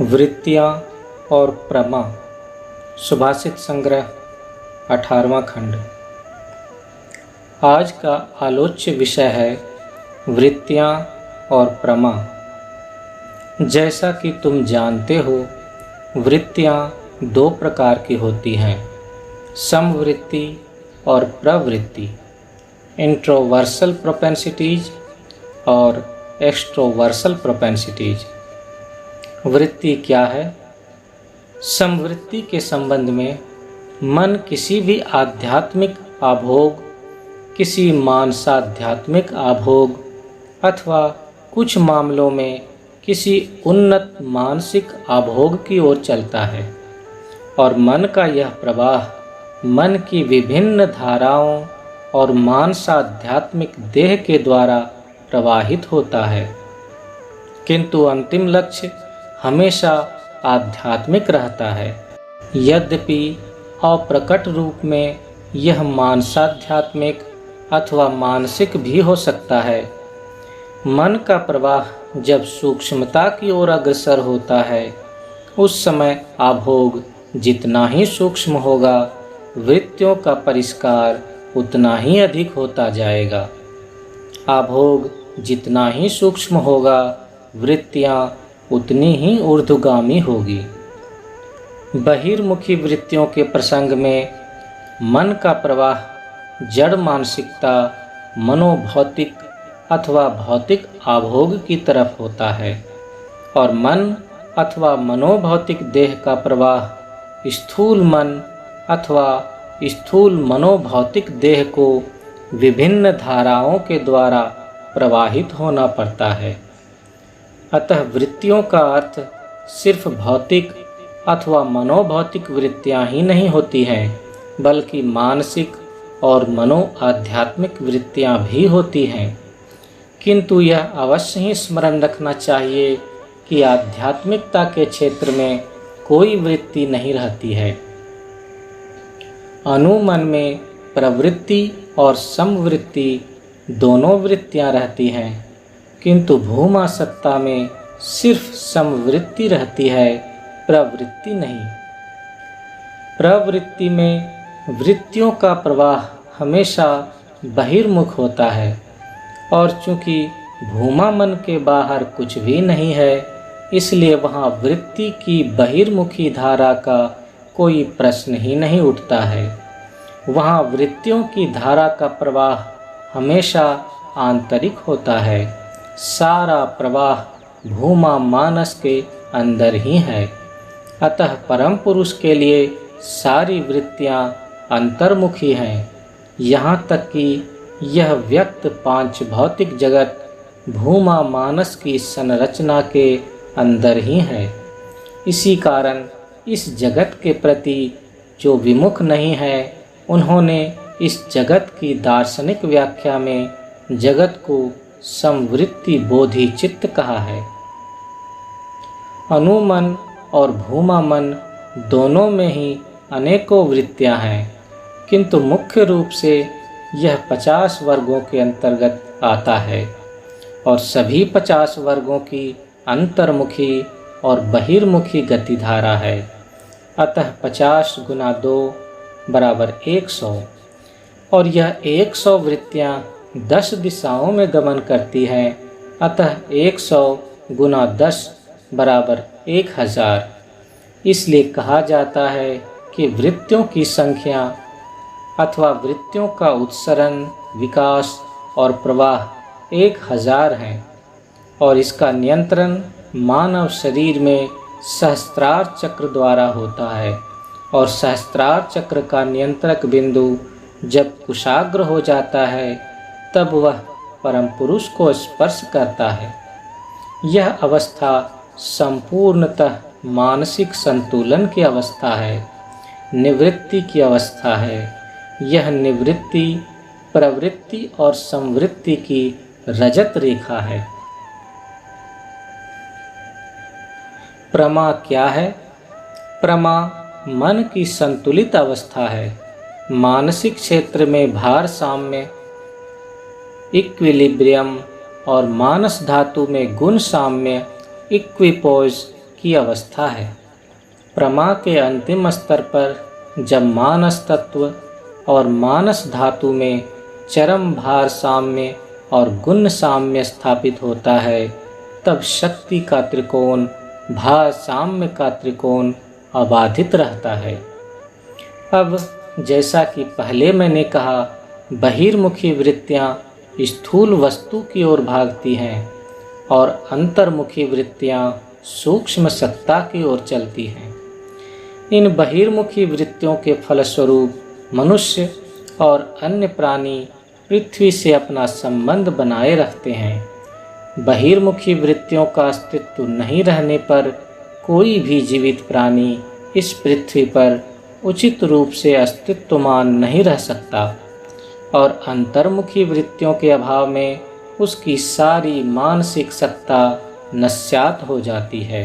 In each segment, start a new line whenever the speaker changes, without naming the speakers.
वृत्तियाँ और प्रमा। सुभाषित संग्रह 18वां खंड। आज का आलोच्य विषय है वृत्तियाँ और प्रमा। जैसा कि तुम जानते हो, वृत्तियाँ दो प्रकार की होती हैं, समवृत्ति और प्रवृत्ति, इंट्रोवर्सल प्रोपेंसिटीज और एक्सट्रोवर्सल प्रोपेंसिटीज। वृत्ति क्या है? समवृत्ति के संबंध में मन किसी भी आध्यात्मिक आभोग, किसी मानसाध्यात्मिक आभोग अथवा कुछ मामलों में किसी उन्नत मानसिक आभोग की ओर चलता है और मन का यह प्रवाह मन की विभिन्न धाराओं और मानसाध्यात्मिक देह के द्वारा प्रवाहित होता है, किंतु अंतिम लक्ष्य हमेशा आध्यात्मिक रहता है। यद्यपि अप्रकट रूप में यह मानसाध्यात्मिक अथवा मानसिक भी हो सकता है। मन का प्रवाह जब सूक्ष्मता की ओर अग्रसर होता है, उस समय आभोग जितना ही सूक्ष्म होगा, वृत्तियों का परिष्कार उतना ही अधिक होता जाएगा। आभोग जितना ही सूक्ष्म होगा, वृत्तियाँ उतनी ही ऊर्ध्वगामी होगी। बहिर्मुखी वृत्तियों के प्रसंग में मन का प्रवाह जड़ मानसिकता, मनोभौतिक अथवा भौतिक आभोग की तरफ होता है और मन अथवा मनोभौतिक देह का प्रवाह स्थूल मन अथवा स्थूल मनोभौतिक देह को विभिन्न धाराओं के द्वारा प्रवाहित होना पड़ता है। अतः वृत्तियों का अर्थ सिर्फ भौतिक अथवा मनोभौतिक वृत्तियां ही नहीं होती हैं, बल्कि मानसिक और मनोआध्यात्मिक वृत्तियां भी होती हैं। किंतु यह अवश्य ही स्मरण रखना चाहिए कि आध्यात्मिकता के क्षेत्र में कोई वृत्ति नहीं रहती है। अनुमन में प्रवृत्ति और समवृत्ति दोनों वृत्तियां रहती हैं, किंतु भूमा सत्ता में सिर्फ समवृत्ति रहती है, प्रवृत्ति नहीं। प्रवृत्ति में वृत्तियों का प्रवाह हमेशा बहिर्मुख होता है और चूंकि भूमा मन के बाहर कुछ भी नहीं है, इसलिए वहाँ वृत्ति की बहिर्मुखी धारा का कोई प्रश्न ही नहीं उठता है। वहाँ वृत्तियों की धारा का प्रवाह हमेशा आंतरिक होता है। सारा प्रवाह भूमा मानस के अंदर ही है। अतः परम पुरुष के लिए सारी वृत्तियां अंतर्मुखी हैं। यहाँ तक कि यह व्यक्त पांच भौतिक जगत भूमा मानस की संरचना के अंदर ही है। इसी कारण इस जगत के प्रति जो विमुख नहीं है, उन्होंने इस जगत की दार्शनिक व्याख्या में जगत को समवृत्ति बोधि चित्त कहा है। अनुमन और भूमा मन दोनों में ही अनेकों वृत्तियां हैं, किंतु मुख्य रूप से यह 50 वर्गों के अंतर्गत आता है और सभी 50 वर्गों की अंतर्मुखी और बहिर्मुखी गतिधारा है। अतः 50 गुना 2 बराबर 100 और यह 100 वृत्तियां 10 दिशाओं में गमन करती हैं। अतः 100 गुना 10 बराबर 1000। इसलिए कहा जाता है कि वृत्तियों की संख्या अथवा वृत्तियों का उत्सरण, विकास और प्रवाह 1000 है और इसका नियंत्रण मानव शरीर में सहस्त्रार चक्र द्वारा होता है और सहस्त्रार चक्र का नियंत्रक बिंदु जब कुशाग्र हो जाता है, तब वह परम पुरुष को स्पर्श करता है। यह अवस्था संपूर्णतः मानसिक संतुलन की अवस्था है, निवृत्ति की अवस्था है। यह निवृत्ति प्रवृत्ति और समवृत्ति की रजत रेखा है। प्रमा क्या है? प्रमा मन की संतुलित अवस्था है। मानसिक क्षेत्र में भारसाम्य, इक्विलिब्रियम और मानस धातु में गुण साम्य, इक्विपोज की अवस्था है। प्रमा के अंतिम स्तर पर जब मानस तत्व और मानस धातु में चरम भार साम्य और गुण साम्य स्थापित होता है, तब शक्ति का त्रिकोण भार साम्य का त्रिकोण अबाधित रहता है। अब जैसा कि पहले मैंने कहा, बहिर्मुखी वृत्तियां स्थूल वस्तु की ओर भागती हैं और अंतर्मुखी वृत्तियां सूक्ष्म सत्ता की ओर चलती हैं। इन बहिर्मुखी वृत्तियों के फलस्वरूप मनुष्य और अन्य प्राणी पृथ्वी से अपना संबंध बनाए रखते हैं। बहिर्मुखी वृत्तियों का अस्तित्व नहीं रहने पर कोई भी जीवित प्राणी इस पृथ्वी पर उचित रूप से अस्तित्वमान नहीं रह सकता और अंतर्मुखी वृत्तियों के अभाव में उसकी सारी मानसिक सत्ता नस्यात हो जाती है।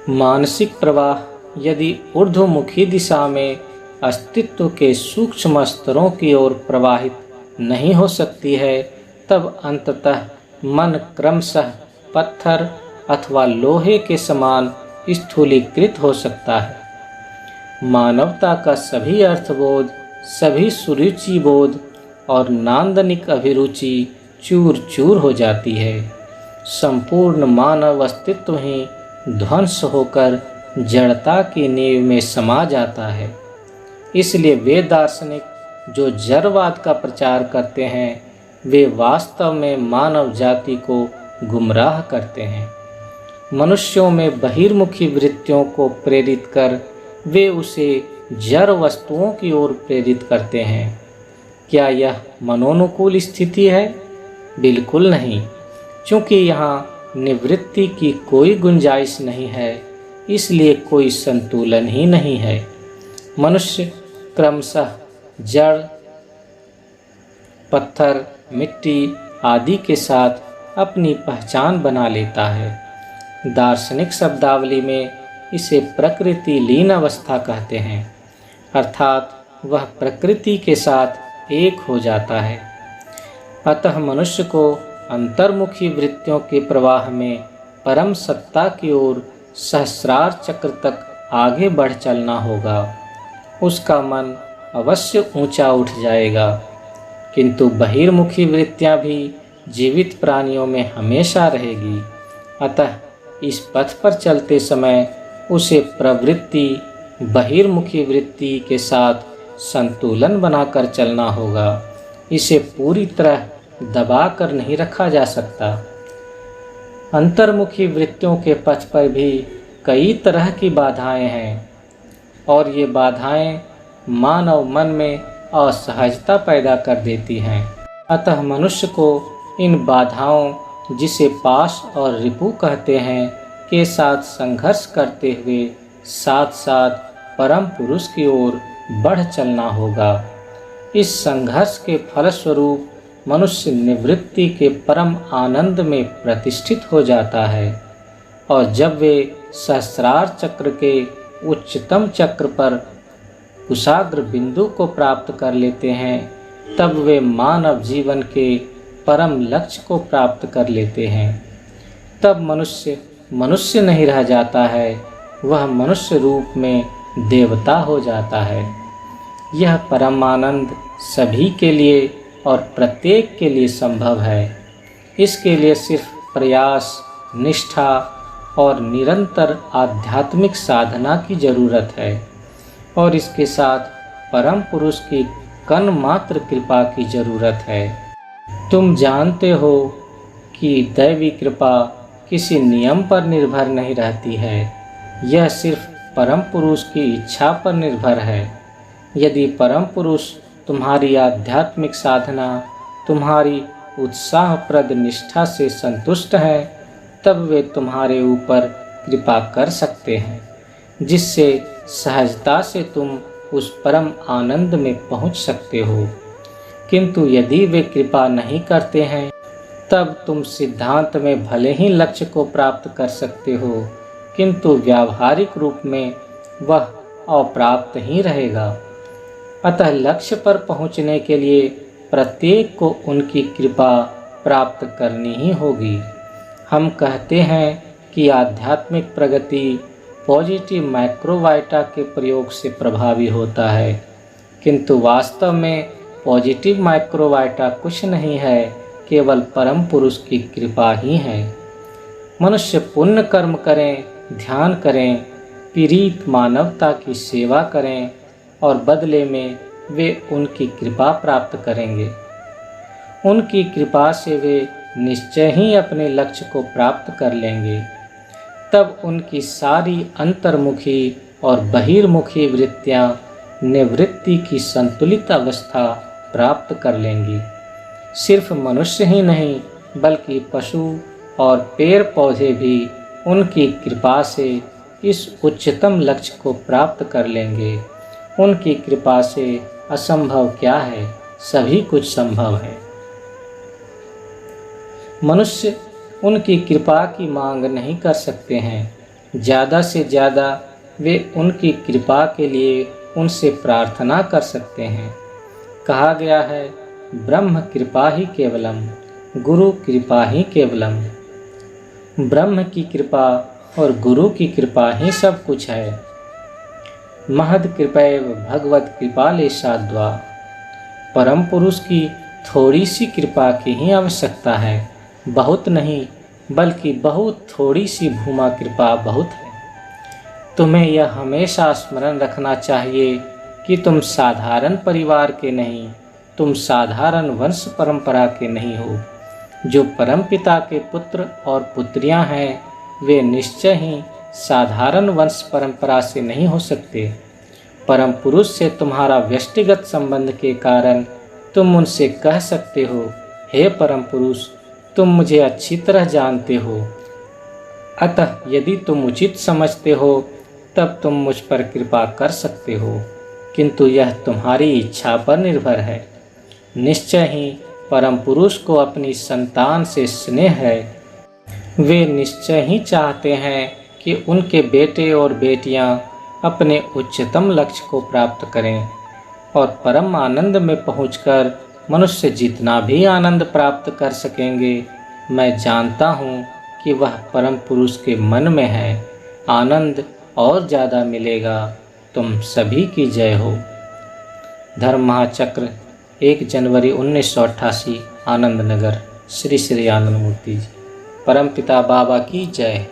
मानसिक प्रवाह यदि ऊर्ध्वमुखी दिशा में अस्तित्व के सूक्ष्म स्तरों की ओर प्रवाहित नहीं हो सकती है, तब अंततः मन क्रमशः पत्थर अथवा लोहे के समान स्थूलीकृत हो सकता है। मानवता का सभी अर्थबोध, सभी सुरुचि बोध और नांदनिक अभिरुचि चूर चूर हो जाती है। संपूर्ण मानव अस्तित्व ही ध्वंस होकर जड़ता की नींव में समा जाता है। इसलिए वे दार्शनिक जो जड़वाद का प्रचार करते हैं, वे वास्तव में मानव जाति को गुमराह करते हैं। मनुष्यों में बहिर्मुखी वृत्तियों को प्रेरित कर वे उसे जड़ वस्तुओं की ओर प्रेरित करते हैं। क्या यह मनोनुकूल स्थिति है? बिल्कुल नहीं, क्योंकि यहाँ निवृत्ति की कोई गुंजाइश नहीं है, इसलिए कोई संतुलन ही नहीं है। मनुष्य क्रमशः जड़, पत्थर, मिट्टी आदि के साथ अपनी पहचान बना लेता है। दार्शनिक शब्दावली में इसे प्रकृति लीन अवस्था कहते हैं, अर्थात वह प्रकृति के साथ एक हो जाता है। अतः मनुष्य को अंतर्मुखी वृत्तियों के प्रवाह में परम सत्ता की ओर सहस्रार चक्र तक आगे बढ़ चलना होगा। उसका मन अवश्य ऊंचा उठ जाएगा, किंतु बहिर्मुखी वृत्तियां भी जीवित प्राणियों में हमेशा रहेगी। अतः इस पथ पर चलते समय उसे प्रवृत्ति बहिर्मुखी वृत्ति के साथ संतुलन बनाकर चलना होगा। इसे पूरी तरह दबा कर नहीं रखा जा सकता। अंतर्मुखी वृत्तियों के पथ पर भी कई तरह की बाधाएं हैं और ये बाधाएं मानव मन में असहजता पैदा कर देती हैं। अतः मनुष्य को इन बाधाओं, जिसे पाश और रिपु कहते हैं, के साथ संघर्ष करते हुए साथ साथ परम पुरुष की ओर बढ़ चलना होगा। इस संघर्ष के फलस्वरूप मनुष्य निवृत्ति के परम आनंद में प्रतिष्ठित हो जाता है और जब वे सहस्रार चक्र के उच्चतम चक्र पर कुशाग्र बिंदु को प्राप्त कर लेते हैं, तब वे मानव जीवन के परम लक्ष्य को प्राप्त कर लेते हैं। तब मनुष्य मनुष्य नहीं रह जाता है, वह मनुष्य रूप में देवता हो जाता है। यह परम आनंद सभी के लिए और प्रत्येक के लिए संभव है। इसके लिए सिर्फ प्रयास, निष्ठा और निरंतर आध्यात्मिक साधना की जरूरत है और इसके साथ परम पुरुष की कण मात्र कृपा की जरूरत है। तुम जानते हो कि दैवी कृपा किसी नियम पर निर्भर नहीं रहती है, यह सिर्फ परम पुरुष की इच्छा पर निर्भर है। यदि परम पुरुष तुम्हारी आध्यात्मिक साधना, तुम्हारी उत्साहप्रद निष्ठा से संतुष्ट हैं, तब वे तुम्हारे ऊपर कृपा कर सकते हैं, जिससे सहजता से तुम उस परम आनंद में पहुंच सकते हो। किंतु यदि वे कृपा नहीं करते हैं, तब तुम सिद्धांत में भले ही लक्ष्य को प्राप्त कर सकते हो, किंतु व्यावहारिक रूप में वह अप्राप्त ही रहेगा। अतः लक्ष्य पर पहुंचने के लिए प्रत्येक को उनकी कृपा प्राप्त करनी ही होगी। हम कहते हैं कि आध्यात्मिक प्रगति पॉजिटिव माइक्रोबायोटा के प्रयोग से प्रभावी होता है, किंतु वास्तव में पॉजिटिव माइक्रोबायोटा कुछ नहीं है, केवल परम पुरुष की कृपा ही है। मनुष्य पुण्य कर्म करें, ध्यान करें, पीड़ित मानवता की सेवा करें और बदले में वे उनकी कृपा प्राप्त करेंगे। उनकी कृपा से वे निश्चय ही अपने लक्ष्य को प्राप्त कर लेंगे। तब उनकी सारी अंतर्मुखी और बहिर्मुखी वृत्तियां निवृत्ति की संतुलित अवस्था प्राप्त कर लेंगी। सिर्फ मनुष्य ही नहीं बल्कि पशु और पेड़ पौधे भी उनकी कृपा से इस उच्चतम लक्ष्य को प्राप्त कर लेंगे। उनकी कृपा से असंभव क्या है, सभी कुछ संभव है। मनुष्य उनकी कृपा की मांग नहीं कर सकते हैं, ज़्यादा से ज़्यादा वे उनकी कृपा के लिए उनसे प्रार्थना कर सकते हैं। कहा गया है, ब्रह्म कृपा ही केवलम, गुरु कृपा ही केवलम। ब्रह्म की कृपा और गुरु की कृपा ही सब कुछ है। महद कृपैव भगवत कृपाले साध्वा। परम पुरुष की थोड़ी सी कृपा की ही आवश्यकता है, बहुत नहीं बल्कि बहुत थोड़ी सी भूमा कृपा बहुत है। तुम्हें यह हमेशा स्मरण रखना चाहिए कि तुम साधारण परिवार के नहीं, तुम साधारण वंश परंपरा के नहीं हो। जो परमपिता के पुत्र और पुत्रियां हैं, वे निश्चय ही साधारण वंश परंपरा से नहीं हो सकते। परम पुरुष से तुम्हारा व्यक्तिगत संबंध के कारण तुम उनसे कह सकते हो, हे परम पुरुष, तुम मुझे अच्छी तरह जानते हो, अतः यदि तुम उचित समझते हो तब तुम मुझ पर कृपा कर सकते हो, किंतु यह तुम्हारी इच्छा पर निर्भर है। निश्चय ही परम पुरुष को अपनी संतान से स्नेह है। वे निश्चय ही चाहते हैं कि उनके बेटे और बेटियां अपने उच्चतम लक्ष्य को प्राप्त करें और परम आनंद में पहुंचकर मनुष्य जितना भी आनंद प्राप्त कर सकेंगे, मैं जानता हूँ कि वह परम पुरुष के मन में है। आनंद और ज़्यादा मिलेगा। तुम सभी की जय हो। धर्म महाचक्र 1 जनवरी 1988 आनंद नगर। श्री श्री आनंद मूर्ति जी। परमपिता बाबा की जय।